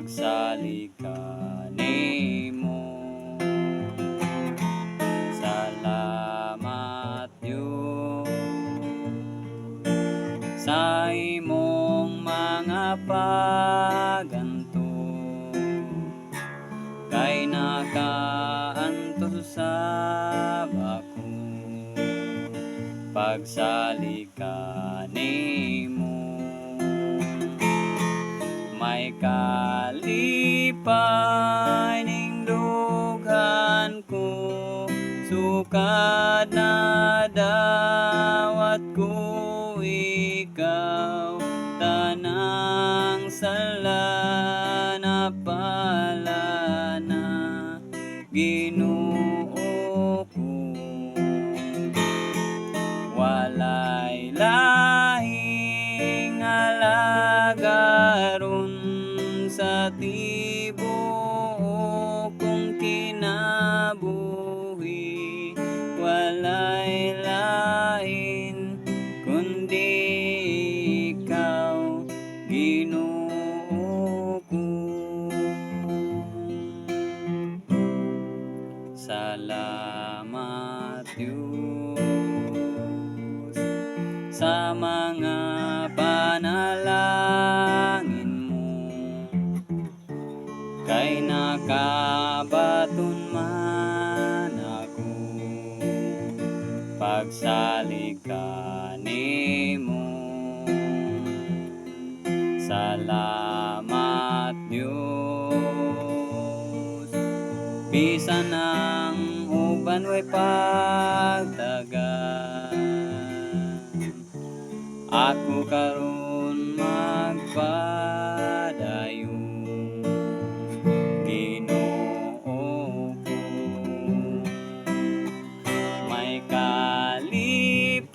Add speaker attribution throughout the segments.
Speaker 1: pagsalikani nimo. Salamat Dios sa imong mga pagantog, kay nakaantos sa bako pagsalikani nimo. May kalipay ning dughan ko, sukad na dawat ko ikaw, tanang sala na pala na Ginoo ko. Walay lahing alagaron sa tibuok kong kinabuhi, walay lain kundi ikaw, Ginoo ko. Salamat Diyos sa mga panalangin mo, kay nakabaton man ako pagsalikani mo. Salamat Diyos, bisan ang uban way pagdagan, ako karon magpadayon, Ginoo ko. May kalipay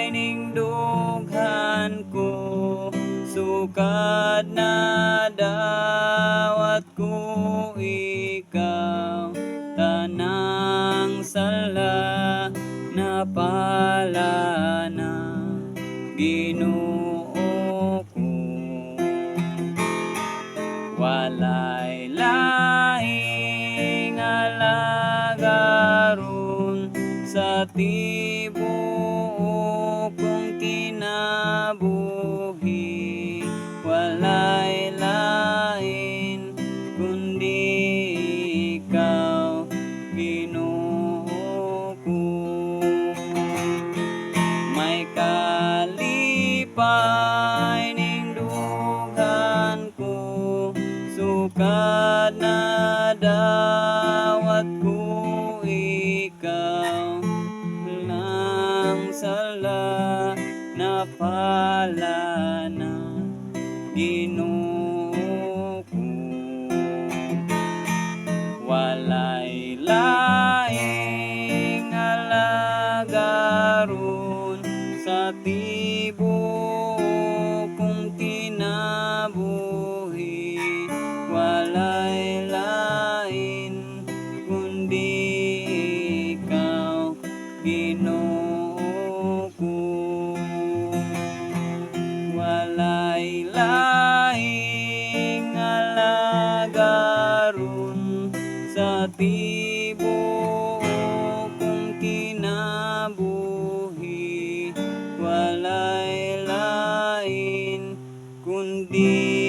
Speaker 1: ning dughan ko, sukad na dawat ko ikaw, tanang sala na pala na Ginoo ko. Walay laing alagaron sa tibuok kong kinabuhi, walay lain kundi ikaw, Ginoo ko. May kalipay ning dughan ko, sukad na dawat ko ikaw, lang sala na pala na Ginoo ko. Walay laing alagaron sa tibuok kong kinabuhi, walay lain kundi ikaw, Ginoo ko. Walay laing alagaron sa tibuok kong kinabuhi, walay lain kundi